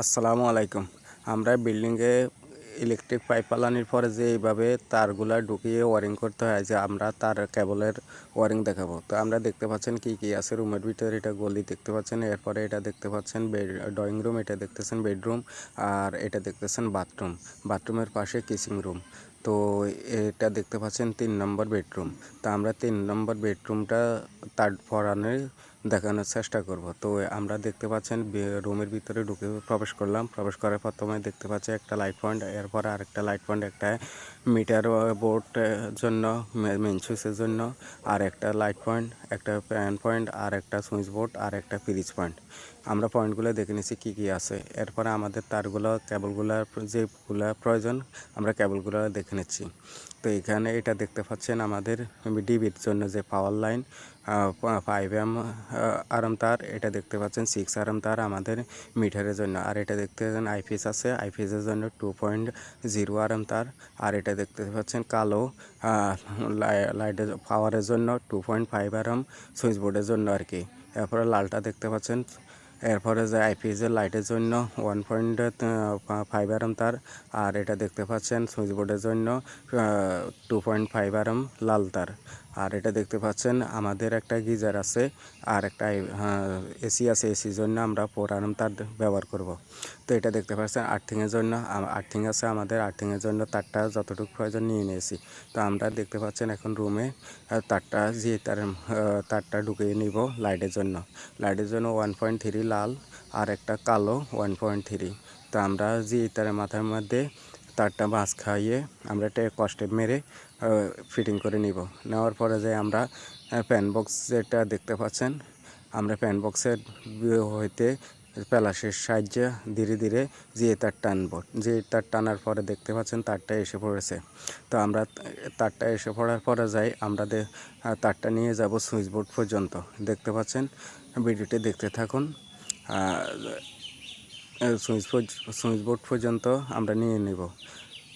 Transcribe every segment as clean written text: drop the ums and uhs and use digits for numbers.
আসসালামু আলাইকুম। আমরা বিল্ডিংয়ে ইলেকট্রিক পাইপ ফালানোর পরে যে এইভাবে তারগুলা ঢুকিয়ে ওয়ারিং করতে হয়, যে আমরা তার কেবলের ওয়ারিং দেখাবো। তো আমরা দেখতে পাচ্ছেন কি কি আছে রুমের ভিতরে। এটা গলি দেখতে পাচ্ছেন, এরপরে এটা দেখতে পাচ্ছেন ড্রয়িং রুম, এটা দেখতেছেন বেডরুম, আর এটা দেখতেছেন বাথরুম। বাথরুমের পাশে কিচিং রুম। তো এটা দেখতে পাচ্ছেন 3 নম্বর বেডরুম। তো আমরা 3 নম্বর বেডরুমটা তার পরানের দেখানোর চেষ্টা করব। তো আমরা দেখতে পাচ্ছেন রুমের ভিতরে ঢুকে প্রবেশ করলাম। প্রবেশ করার প্রথমে দেখতে পাচ্ছি একটা লাইট পয়েন্ট, এরপর আরেকটা লাইট পয়েন্ট, একটা মিটার বোর্ড জন্য, মেন সুইচের জন্য, আর একটা লাইট পয়েন্ট, একটা ফ্যান পয়েন্ট, আর একটা সুইচ বোর্ড, আর একটা ফ্রিজ পয়েন্ট। আমরা পয়েন্টগুলো দেখে নিছি কী কী আছে। এরপরে আমাদের তারগুলো কেবলগুলো যেগুলো প্রয়োজন আমরা কেবলগুলো দেখে নিচ্ছি। তো এখানে এটা দেখতে পাচ্ছেন আমাদের ডিবির জন্য যে পাওয়ার লাইন 5 আরএম তার, এটা দেখতে পাচ্ছেন 6 আরএম তার আমাদের মিটারের জন্য। আর এটা দেখতে পাচ্ছেন আইপিএস আছে, আইপিএসের জন্য 2.0 আরএম তার। আর এটা দেখতে পাচ্ছেন কালো লাইটের পাওয়ারের জন্য 2.5 আরএম সুইচ বোর্ডের জন্য আর কি। এরপরে লালটা দেখতে পাচ্ছেন, এরপরে যে আইপিএসের লাইটের জন্য 1.5 আরএম তার। আর এটা দেখতে পাচ্ছেন সুইচ বোর্ডের জন্য 2.5 আরএম লাল তার। আর এটা দেখতে পাচ্ছেন আমাদের একটা গিজার আছে, আর একটা এসি আছে, এসির জন্য আমরা 4 আরএম তার ব্যবহার করব। তো এটা দেখতে পাচ্ছেন আর্থিংয়ের জন্য, আর্থিং আছে আমাদের, আর্থিংয়ের জন্য তারটা যতটুকু প্রয়োজন নিয়ে নিয়েছি। তো আমরা দেখতে পাচ্ছেন এখন রুমে তারটা তারটা ঢুকিয়ে নিব লাইটের জন্য। লাইটের জন্য 1.3 লাল, আর একটা কালো 1.3। তো আমরা তারের মাথার মধ্যে তারটা মাছ খাইয়ে আমরা একটা কষ্টে মেরে ফিটিং করে নিব। নেওয়ার পরে যে আমরা ফ্যান বক্স যেটা দেখতে পাচ্ছেন, আমরা ফ্যান বক্সের হইতে প্লাসের সাহায্যে ধীরে ধীরে তার টানবো। তার টানার পরে দেখতে পাচ্ছেন তারটা এসে পড়েছে। তো আমরা তারটা এসে পড়ার পরে যাই আমরা তারটা নিয়ে যাব সুইচ বোর্ড পর্যন্ত। দেখতে পাচ্ছেন, ভিডিওটি দেখতে থাকুন। সুইচ বোর্ড পর্যন্ত আমরা নিয়ে নেব।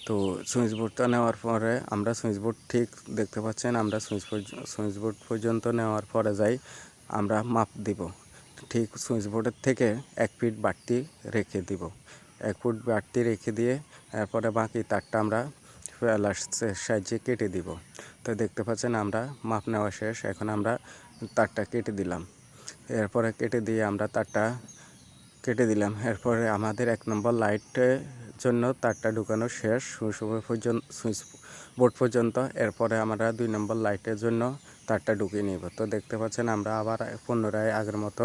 তো সুইচ বোর্ডটা নেওয়ার পরে আমরা সুইচ বোর্ড ঠিক দেখতে পাচ্ছেন, আমরা সুইচ বোর্ড পর্যন্ত নেওয়ার পরে যাই আমরা মাপ দিব। ঠিক সুইচ বোর্ডের থেকে 1 ফিট বাড়তি রেখে দিব। 1 ফুট বাড়তি রেখে দিয়ে এরপরে বাকি তারটা আমরা প্লাসের সাহায্যে কেটে দিব। তো দেখতে পাচ্ছেন আমরা মাপ নেওয়া শেষ, এখন আমরা তারটা কেটে দিলাম। এরপরে কেটে দিয়ে আমরা তারটা কেটে দিলাম। এরপরে আমাদের 1 নম্বর লাইটের জন্য তারটা ঢুকানো শেষ সুইচ বোর্ড পর্যন্ত। এরপরে আমরা 2 নম্বর লাইটের জন্য তারটা ঢুকিয়ে নিব। তো দেখতে পাচ্ছেন আমরা আবার পুনরায় আগের মতো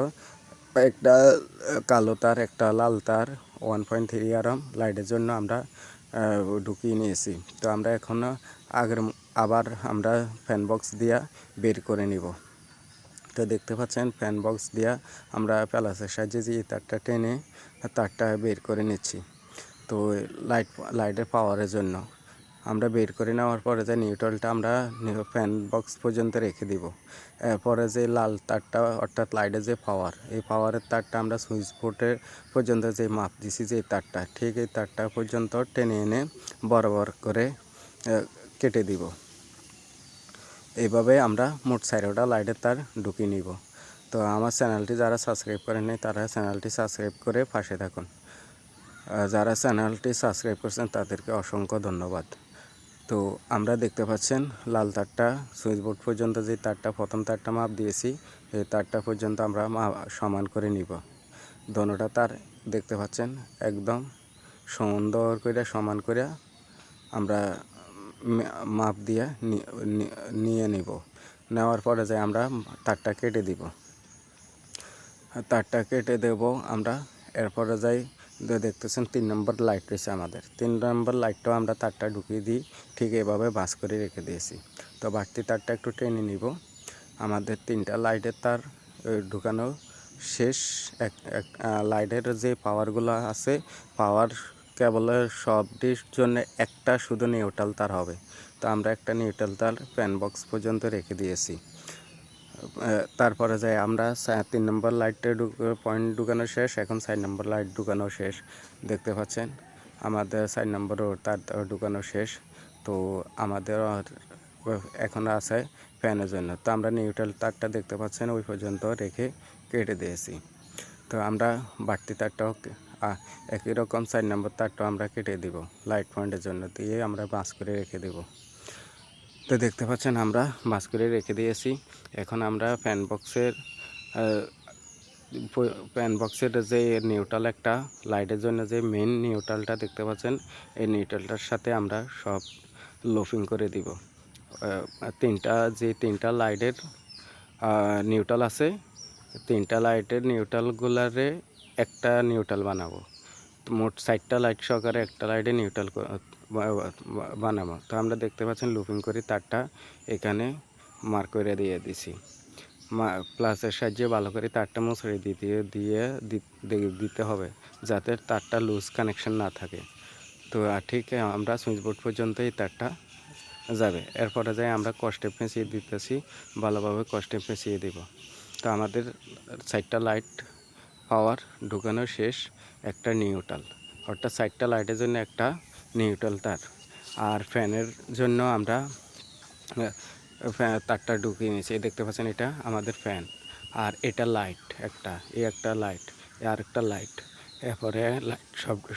একটা কালো তার, একটা লাল তার 1.3 আরএম লাইটের জন্য আমরা ঢুকিয়ে নিয়েছি। তো আমরা এখন আবার আমরা ফ্যান বক্স দিয়া বের করে নিব। তো দেখতে পাচ্ছেন ফ্যান বক্স দিয়া আমরা প্লাসের সাহায্যে যে তারটা টেনে তারটা বের করে নিচ্ছি। তো লাইটের পাওয়ারের জন্য আমরা বের করে নেওয়ার পরে যে নিউট্রালটা আমরা ফ্যান বক্স পর্যন্ত রেখে দিব। এরপরে যে লাল তারটা অর্থাৎ লাইটের যে পাওয়ার, এই পাওয়ারের তারটা আমরা সুইচ বোর্ডের পর্যন্ত যে মাপ দিছি যে তারটা, ঠিক এই তারটা পর্যন্ত টেনে এনে বরাবর করে কেটে দিব। এইভাবে আমরা মোট 4টা লাইটের তার ঢুকিয়ে নিব। তো আমার চ্যানেলটি যারা সাবস্ক্রাইব করেননি তারা চ্যানেলটি সাবস্ক্রাইব করে পাশে থাকুন। যারা চ্যানেলটি সাবস্ক্রাইব করছেন তাদেরকে অসংখ্য ধন্যবাদ। তো আমরা দেখতে পাচ্ছেন লাল তারটা সুইচ বোর্ড পর্যন্ত যে তারটা প্রথম তারটা মাপ দিয়েছি, এই তারটা পর্যন্ত আমরা সমান করে নিব। দোনোটা তার দেখতে পাচ্ছেন একদম সুন্দর করে সমান করে আমরা মাপ দিয়ে নিয়ে নিব। নেওয়ার পরে যে আমরা তারটা কেটে দিব, তারটা কেটে দেব আমরা। এরপরে যাই দেখতেছেন 3 নম্বর লাইট রয়েছে আমাদের। 3 নম্বর লাইটটাও আমরা তারটা ঢুকিয়ে দিই, ঠিক এভাবে ভাঁজ করে রেখে দিয়েছি। তো বাড়তি তারটা একটু টেনে নিব। আমাদের 3টা লাইটের তার ঢুকানো শেষ। লাইটের যে পাওয়ারগুলো আছে, পাওয়ার কেবলের সবটির জন্য একটা শুধু নিউট্রাল তার হবে। তো আমরা একটা নিউট্রাল তার ফ্যান বক্স পর্যন্ত রেখে দিয়েছি। তারপরে যাই আমরা 3 নম্বর লাইটে পয়েন্ট ঢুকানো শেষ, এখন 4 নম্বর লাইট ঢুকানো শেষ। দেখতে পাচ্ছেন আমাদের 4 নম্বরও তার ঢুকানো শেষ। তো আমাদের এখন আছে ফ্যানের জন্য। তো আমরা নিউট্রাল তারটা দেখতে পাচ্ছেন ওই পর্যন্ত রেখে কেটে দিয়েছি। তো আমরা বাড়তি তারটাও একই রকম 4 নম্বর তারটা আমরা কেটে দিব লাইট পয়েন্টের জন্য, দিয়ে আমরা ভাঁজ করে রেখে দেব। তো দেখতে পাচ্ছেন আমরা ভাঁজ করে রেখে দিয়েছি। এখন আমরা ফ্যান বক্সের যে নিউট্রাল একটা লাইটের জন্য যে মেইন নিউট্রালটা দেখতে পাচ্ছেন, এই নিউট্রালটার সাথে আমরা সব লোফিং করে দিব। তিনটা লাইটের নিউট্রাল আছে, তিনটা লাইটের নিউট্রালগুলারে একটা নিউট্রাল বানাবো। মোট 4টা লাইট সহকারে একটা লাইটে নিউট্রাল বানাবো। তো আমরা দেখতে পাচ্ছেন লুপিং করে তারটা এখানে মার্ক করে দিয়ে দিছি। প্লাসের সাহায্যে ভালো করে তারটা মুছড়ে দিতে হবে, যাতে তারটা লুজ কানেকশন না থাকে। তো ঠিক আমরা সুইচ বোর্ড পর্যন্ত এই তারটা যাবে। এরপরে যাই আমরা কস্টেপ পেঁচিয়ে দিতেছি, ভালোভাবে কস্টেপ পেঁচিয়ে দেব। তো আমাদের 4টা লাইট পাওয়ার ঢুকানো শেষ, একটা নিউট্রাল, অর্থাৎ 4টা লাইটের জন্য একটা নিউট্রাল তার। আর ফ্যানের জন্য আমরা তারটা ঢুকিয়ে নিয়েছি, দেখতে পাচ্ছেন এটা আমাদের ফ্যান। আর এটা লাইট একটা লাইট, আর একটা লাইট, এরপরে লাইট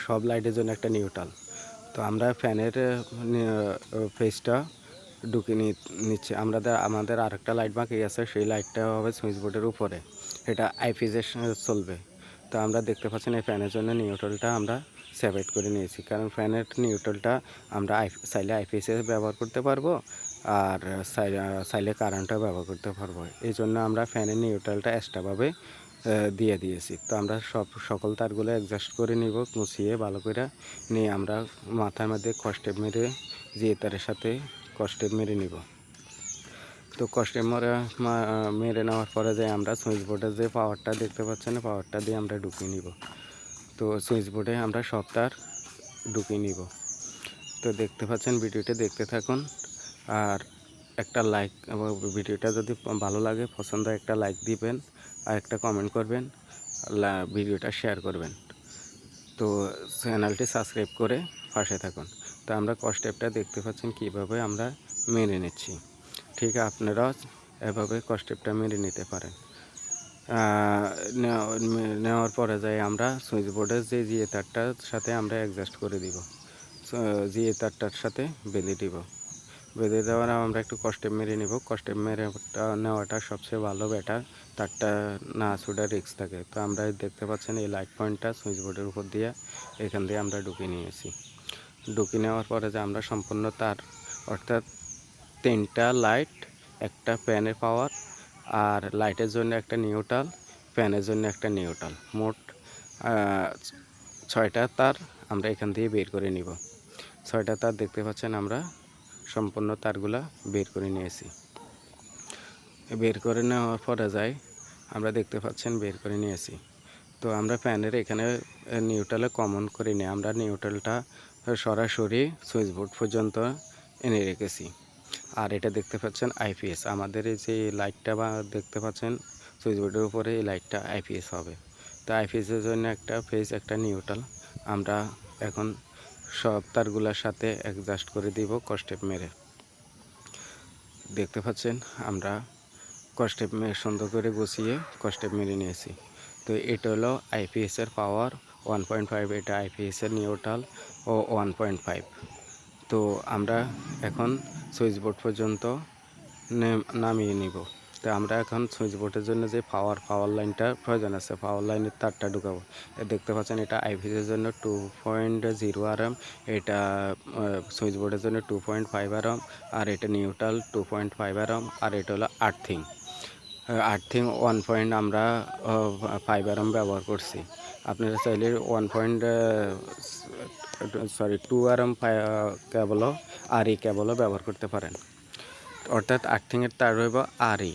সব লাইটের জন্য একটা নিউট্রাল। তো আমরা ফ্যানের ফেসটা ঢুকিয়ে নিচ্ছে। আমাদের আরেকটা লাইট বাকি আছে, সেই লাইটটা হবে সুইচ বোর্ডের উপরে, এটা আইপিএসে চলবে। তো আমরা দেখতে পাচ্ছেন এই ফ্যানের জন্য নিউট্রালটা আমরা সেপারেট করে নিয়েছি, কারণ ফ্যানের নিউট্রালটা আমরা চাইলে আইপিএসে ব্যবহার করতে পারবো, আর চাইলে কারেন্টও ব্যবহার করতে পারবো। এই জন্য আমরা ফ্যানের নিউট্রালটা এক্সট্রাভাবে দিয়ে দিয়েছি। তো আমরা সকল তারগুলো অ্যাডজাস্ট করে নিব, মুছিয়ে ভালো করে নিয়ে আমরা মাথার মধ্যে কস্টেপ মেরে তারের সাথে কস্টেপ মেরে নিব। তো কস্টেপ মেরে নেওয়ার পরে যে আমরা সুইচ বোর্ডের যে পাওয়ারটা দেখতে পাচ্ছেন, পাওয়ারটা দিয়ে আমরা ঢুকিয়ে নিব। তো সুইচ বোর্ডে আমরা সব তার ঢুকিয়ে নিব। তো দেখতে পাচ্ছেন, ভিডিওটা দেখতে থাকুন। আর একটা লাইক, ভিডিওটা যদি ভালো লাগে পছন্দ একটা লাইক দিবেন, আর একটা কমেন্ট করবেন, ভিডিওটা শেয়ার করবেন। তো চ্যানেলটি সাবস্ক্রাইব করে পাশে থাকুন। তো আমরা কস্টেপটা দেখতে পাচ্ছেন কীভাবে আমরা মেনে নিচ্ছি, ঠিক আপনারাও এভাবে কস্টেপটা মেনে নিতে পারেন। নেওয়ার পরে যাই আমরা সুইচ বোর্ডের যে জিএ তারটার সাথে আমরা অ্যাডজাস্ট করে দিব, জিএ তারটার সাথে বেঁধে দিব। বেঁধে দেওয়ার আমরা একটু কস্টেপ মেরে নিব। কস্টেপ মেরে নেওয়াটা সবচেয়ে ভালো, বেটার, তারটা না ছুটার রিস্ক থাকে। তো আমরা দেখতে পাচ্ছেন এই লাইট পয়েন্টটা সুইচ বোর্ডের উপর দিয়ে এখান দিয়ে আমরা ঢুকিয়ে নিয়েছি। ঢুকিয়ে নেওয়ার পরে যে আমরা সম্পূর্ণ তার, অর্থাৎ 3টা লাইট, একটা ফ্যানের পাওয়ার, আর লাইটের জন্য একটা নিউট্রাল, ফ্যানের জন্য একটা নিউট্রাল, মোট 6টা তার আমরা এখান দিয়ে বের করে নিব। 6টা তার দেখতে পাচ্ছেন আমরা সম্পূর্ণ তারগুলা বের করে নিয়েছি। বের করে নেওয়ার পরে যাই আমরা দেখতে পাচ্ছেন বের করে নিয়েছি। তো আমরা ফ্যানের এখানে নিউট্রালে কমন করে নিই, আমরা নিউট্রালটা সরাসরি সুইচ বোর্ড পর্যন্ত এনে রেখেছি। আর এটা দেখতে পাচ্ছেন আইপিএস, আমাদের এই যে লাইটটা দেখতে পাচ্ছেন সুইচ বোর্ডের উপরে, এই লাইটটা আইপিএস হবে। তো আইপিএসের জন্য একটা ফেজ, একটা নিউট্রাল আমরা এখন সব তারগুলোর সাথে অ্যাডজাস্ট করে দিব কস্টেপ মেরে। দেখতে পাচ্ছেন আমরা কস্টেপ সুন্দর করে গুছিয়ে কস্টেপ মেরে নিয়েছি। তো এটা হলো আইপিএসের পাওয়ার 1.5, এটা আইপিএসের নিউট্রাল ও 1.5। তো আমরা এখন সুইচ বোর্ড পর্যন্ত নামিয়ে নিব। তো আমরা এখন সুইচ বোর্ডের জন্য যে পাওয়ার লাইনটা প্রয়োজন আছে, পাওয়ার লাইনের তারটা ঢুকাবো। দেখতে পাচ্ছেন এটা আইপিএসের জন্য 2.0 আরএম, এটা সুইচ বোর্ডের জন্য 2.5 আরএম, আর এটা নিউট্রাল 2.5 আরএম, আর এটা হলো আর্থিং 1 আমরা 5 আরএম ব্যবহার করছি। আপনারা চাইলে 2 আরএম কেবলও কেবলও ব্যবহার করতে পারেন, অর্থাৎ আর্থিংয়ের তার হইব আরই।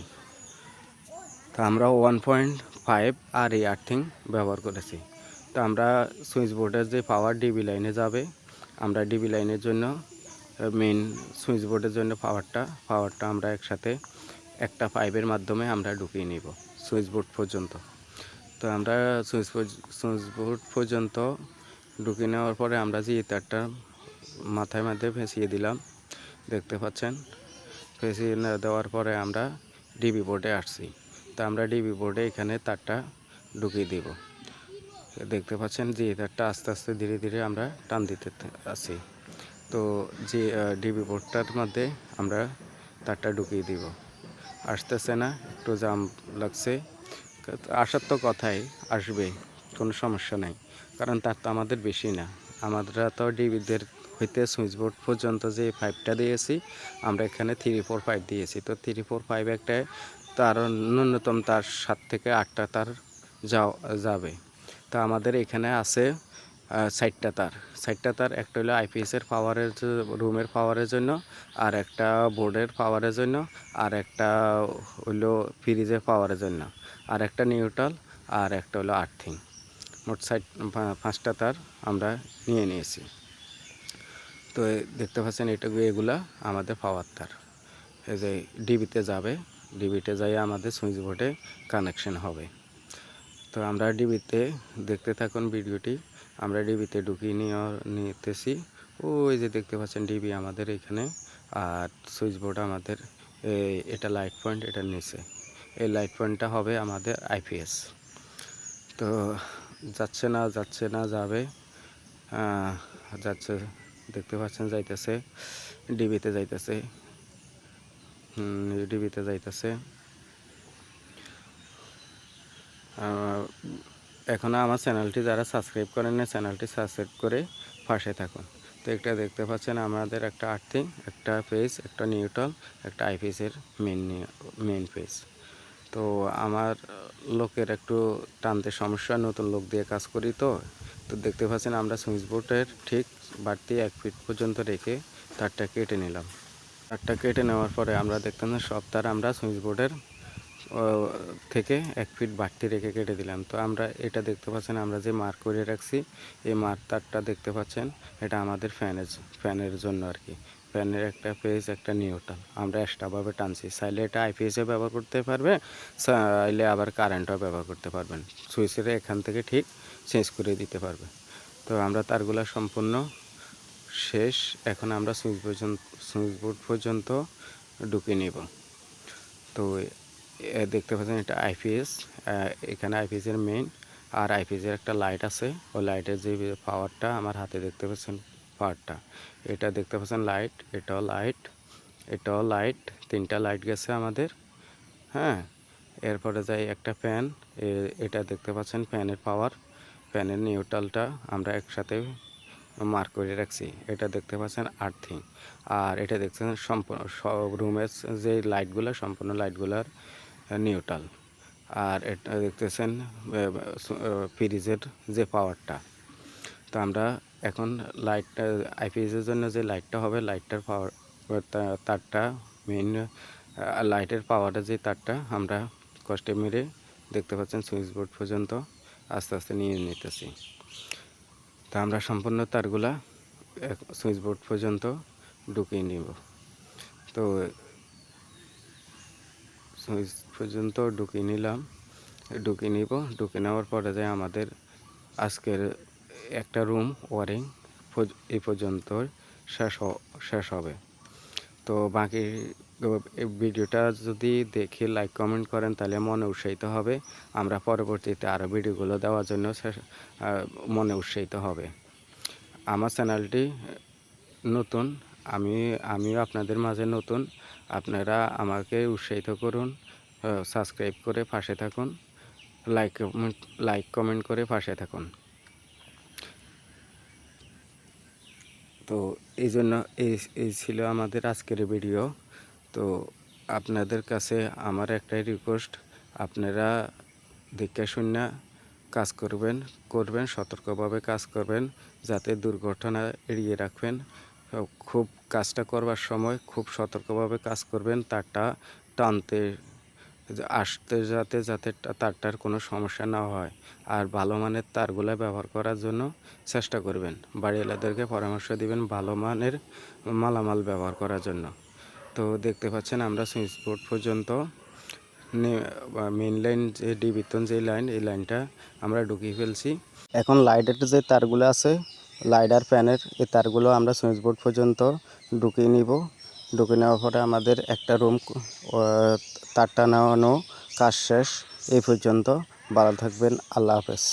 তো আমরা 1.5 আর্থিং ব্যবহার করেছি। তো আমরা সুইচ বোর্ডের যে পাওয়ার ডিবি লাইনে যাবে, আমরা ডিবি লাইনের জন্য মেইন সুইচ বোর্ডের জন্য পাওয়ারটা আমরা একসাথে একটা পাইপের মাধ্যমে আমরা ঢুকিয়ে নিব সুইচ বোর্ড পর্যন্ত। তো আমরা সুইচ বোর্ড পর্যন্ত ঢুকিয়ে নেওয়ার পরে আমরা যে তারটা মাথায় ফেঁসিয়ে দিলাম, দেখতে পাচ্ছেন। ফেঁসিয়ে দেওয়ার পরে আমরা ডিবি বোর্ডে আসছি। তো আমরা ডিবি বোর্ডে এখানে তারটা ঢুকিয়ে দেব। দেখতে পাচ্ছেন যে তারটা আস্তে আস্তে ধীরে ধীরে আমরা টান দিতে আছি। তো যে ডিবি বোর্ডটার মধ্যে আমরা তারটা ঢুকিয়ে দিব। আসতেছে না, একটু জাম লাগছে। আসার তো কথাই আসবে, কোনো সমস্যা নাই, কারণ তার তো আমাদের বেশি না। আমরা তো ডিবিদের হইতে সুইচ বোর্ড পর্যন্ত যে পাইপটা দিয়েছি, আমরা এখানে 3-4 পাইপ দিয়েছি। তো 3-4 পাইপ একটা তার ন্যূনতম তার 7 থেকে 8টা তার যাবে। তো আমাদের এখানে আছে 4টা তার। 4টা তার, একটা হলো আইপিএসের পাওয়ারের রুমের পাওয়ারের জন্য, আর একটা বোর্ডের পাওয়ারের জন্য, আর একটা হলো ফ্রিজের পাওয়ারের জন্য, আর একটা নিউট্রাল, আর একটা হলো আর্থিং। মোট 5টা তার আমরা নিয়ে নিয়েছি। তো দেখতে পাচ্ছেন এগুলা আমাদের পাওয়ার তার। এই যে ডিবিতে যাবে, ডিবিতে যাই আমাদের সুইচ বোর্ডে কানেকশন হবে। তো আমরা ডিবিতে দেখতে থাকুন ভিডিওটি। আমরা ডিবিতে ঢুকিয়ে নিতেছি। ওই যে দেখতে পাচ্ছেন ডিবি আমাদের এখানে, আর সুইচ বোর্ড আমাদের এটা লাইট পয়েন্ট, এটার নিচে। এই লাইট পয়েন্টটা হবে আমাদের আইপিএস। তো যাচ্ছে না যাবে, যাচ্ছে, দেখতে পাচ্ছেন যাইতেছে, ডিবিতে যাইতেছে, ডিবিতে যাইতেছে। এখনও আমার চ্যানেলটি যারা সাবস্ক্রাইব করেন না, চ্যানেলটি সাবস্ক্রাইব করে পাশে থাকুন। তো একটা দেখতে পাচ্ছেন আমাদের একটা আর্থিং, একটা পেজ, একটা নিউট্রাল, একটা আইপিএসের মেন পেজ। তো আমার লোকের একটু টানতে সমস্যা, নতুন লোক দিয়ে কাজ করি। তো দেখতে পাচ্ছেন আমরা সুইচ বোর্ডের ঠিক বাড়তি 1 ফিট পর্যন্ত রেখে তারটা কেটে নিলাম। তারটা কেটে নেওয়ার পরে আমরা দেখতাম যে সব তার আমরা সুইচ বোর্ডের থেকে 1 ফিট বাড়তি রেখে কেটে দিলাম। তো আমরা এটা দেখতে পাচ্ছেন, আমরা যে মার্ক করে রাখছি, এই মার্ক তারটা দেখতে পাচ্ছেন, এটা আমাদের ফ্যানের জন্য আর কি। ফ্যানের একটা পেজ, একটা নিউট্রাল আমরা এক্সট্রাভাবে টানছি। চাইলে এটা আইপিএসে ব্যবহার করতে পারবে, চাইলে আবার কারেন্টও ব্যবহার করতে পারবেন। সুইচের এখান থেকে ঠিক চেঞ্জ করে দিতে পারবে। তো আমরা তারগুলো সম্পূর্ণ শেষ। এখন আমরা সুইচ বোর্ড পর্যন্ত ঢুকে নিব। তো দেখতে পাচ্ছেন এটা আইপিএস, এখানে আইপিএসের মেইন, আর আইপিএসের একটা লাইট আছে। ওই লাইটের যে পাওয়ারটা আমার হাতে দেখতে পাচ্ছেন, পাওয়ারটা এটা দেখতে পাচ্ছেন লাইট, এটাও লাইট, এটাও লাইট, 3টা লাইট গেছে আমাদের। হ্যাঁ, এরপরে যাই একটা ফ্যান, এটা দেখতে পাচ্ছেন ফ্যানের পাওয়ার, ফ্যানের নিউট্রালটা আমরা একসাথে মার্ক করে রাখছি। এটা দেখতে পাচ্ছেন আর্থিং, আর এটা দেখছেন সম্পূর্ণ সব রুমের যে লাইটগুলো, সম্পূর্ণ লাইটগুলোর নিউট্রাল। আর এটা দেখতেছেন ফ্রিজের যে পাওয়ারটা। তো আমরা এখন লাইটটা আইপিএসের জন্য যে লাইটটা হবে, লাইটটার পাওয়ার তারটা মেইন লাইটের পাওয়ারের যে তারটা আমরা কষ্টে মেরে দেখতে পাচ্ছেন সুইচ বোর্ড পর্যন্ত আস্তে আস্তে নিয়ে নিতেছি। তা আমরা সম্পূর্ণ তারগুলা সুইচ বোর্ড পর্যন্ত ঢুকিয়ে নিব। তো সুইচ পর্যন্ত ঢুকিয়ে নিলাম, ঢুকিয়ে নেওয়ার পরে যায় আমাদের আজকের একটা রুম ওয়ারিং এই পর্যন্ত শেষ হবে। তো বাকি ভিডিওটা যদি দেখে লাইক কমেন্ট করেন, তাহলে মনে উৎসাহিত হবে, আমরা পরবর্তীতে আরও ভিডিওগুলো দেওয়ার জন্য মনে উৎসাহিত হবে। আমার চ্যানেলটি নতুন, আমিও আপনাদের মাঝে নতুন। আপনারা আমাকে উৎসাহিত করুন, সাবস্ক্রাইব করে পাশে থাকুন, লাইক কমেন্ট করে পাশে থাকুন। তো এই জন্য এই ছিল আমাদের আজকের ভিডিও। তো আপনাদের কাছে আমার একটাই রিকোয়েস্ট, আপনারা দেখে শুনে কাজ করবেন, সতর্কভাবে কাজ করবেন, যাতে দুর্ঘটনা এড়িয়ে রাখবেন। খুব কাজটা করবার সময় খুব সতর্কভাবে কাজ করবেন, তারটা টানতে আসতে যাতে তারটার কোনো সমস্যা না হয়। আর ভালো মানের তারগুলো ব্যবহার করার জন্য চেষ্টা করবেন, বাড়িওয়ালাদেরকে পরামর্শ দিবেন ভালো মানের মালামাল ব্যবহার করার জন্য। তো দেখতে পাচ্ছেন আমরা সুইচ বোর্ড পর্যন্ত মেইন লাইন যে ডিবিতন যে লাইন, এই লাইনটা আমরা ঢুকিয়ে ফেলছি। এখন লাইটের যে তারগুলো আছে, লাইট আর ফ্যানের এই তারগুলো আমরা সুইচ বোর্ড পর্যন্ত ঢুকিয়ে নেওয়ার পরে আমাদের একটা রুম তারটা নেওয়ানো কাজ শেষ। এই পর্যন্ত ভালো থাকবেন, আল্লাহ হাফেজ।